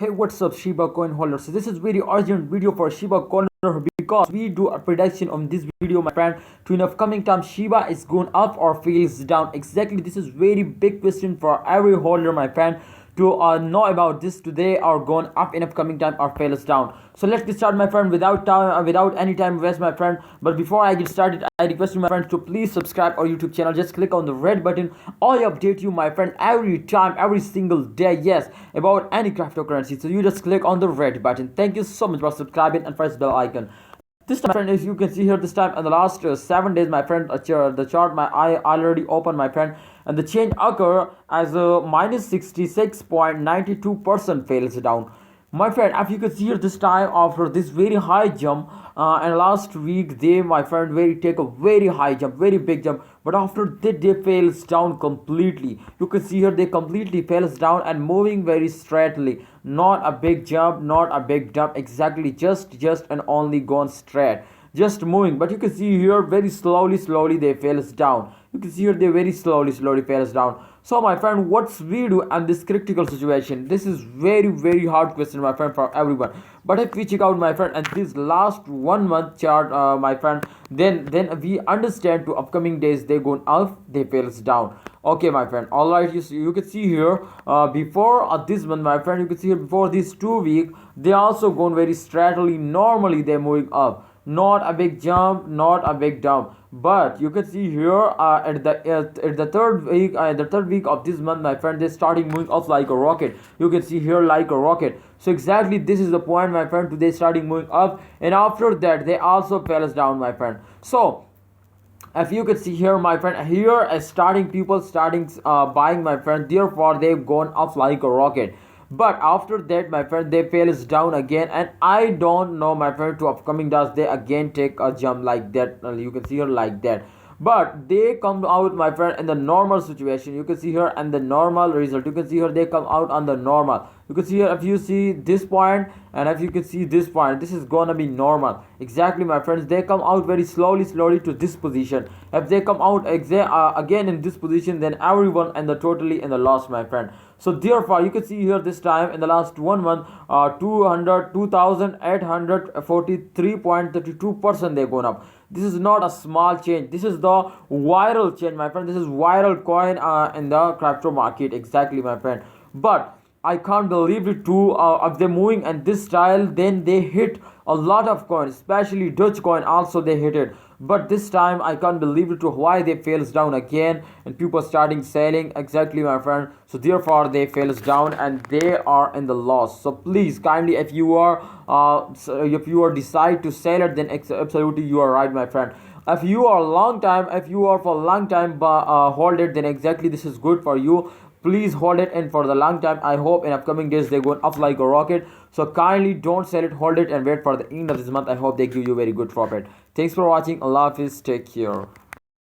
Hey, what's up, Shiba coin holders? So this is very urgent video for Shiba coin holder because we do a prediction on this video, my friend. To in upcoming time, Shiba is going up or fails down. Exactly, this is very big question for every holder, my friend. To know about this today, or going up in upcoming time or fails down. So let's get started, my friend, without time, without any time waste, my friend. But before I get started, I request you, my friends, to please subscribe our YouTube channel. Just click on the red button. I update you, my friend, every time, every single day, yes, about any cryptocurrency. So you just click on the red button. Thank you so much for subscribing and press bell icon. This time, my friend, as you can see here, this time in the last 7 days, my friend, the chart my eye already open, my friend, and the change occur as a minus 66.92% fails down. My friend, if you can see here, this time after this very high jump, and last week they, my friend, very take a very high jump, very big jump, but after that they fails down completely. You can see here they completely fails down and moving very straightly, not a big jump, not a big dump, exactly, just and only gone straight, just moving. But you can see here very slowly they fails down. You can see here they very slowly fails down. So my friend, what's we do in this critical situation? This is very hard question, my friend, for everyone. But if we check out, my friend, and this last 1 month chart, my friend, then we understand to upcoming days they go up, they fails down. Okay, my friend, all right, you can see here, before this month, my friend, you can see here before these 2 week they also gone very straightly, normally they're moving up, not a big jump, not a big dump. But you can see here, at the third week of this month, my friend, they're starting moving up like a rocket. You can see here like a rocket. So exactly this is the point, my friend, today starting moving up, and after that they also fell down, my friend. So if you can see here, my friend, here is starting people starting buying, my friend, therefore they've gone up like a rocket. But after that, my friend, they fails down again, and I don't know, my friend, to upcoming does they again take a jump like that. You can see here like that, but they come out, my friend, in the normal situation. You can see here and the normal result. You can see here they come out on the normal. You can see here, if you see this point and if you can see this point, this is gonna be normal. Exactly, my friends, they come out very slowly to this position. If they come out again in this position, then everyone and the totally in the loss, my friend. So therefore you can see here this time in the last 1 month, 2,843.32% they're going up. This is not a small change, this is the viral change, my friend. This is viral coin in the crypto market, exactly, my friend. But I can't believe it too. If they're moving in this style, then they hit a lot of coins, especially Dutch coin also they hit it. But this time I can't believe it too, why they fails down again and people starting selling, exactly, my friend. So therefore they fails down and they are in the loss. So please kindly, if you are decide to sell it, then absolutely you are right, my friend. If you are long time, if you are for long time, hold it, then exactly this is good for you. Please hold it in for the long time. I hope in upcoming days they go up like a rocket. So kindly don't sell it, hold it and wait for the end of this month. I hope they give you very good profit. Thanks for watching. Allah Hafiz, take care.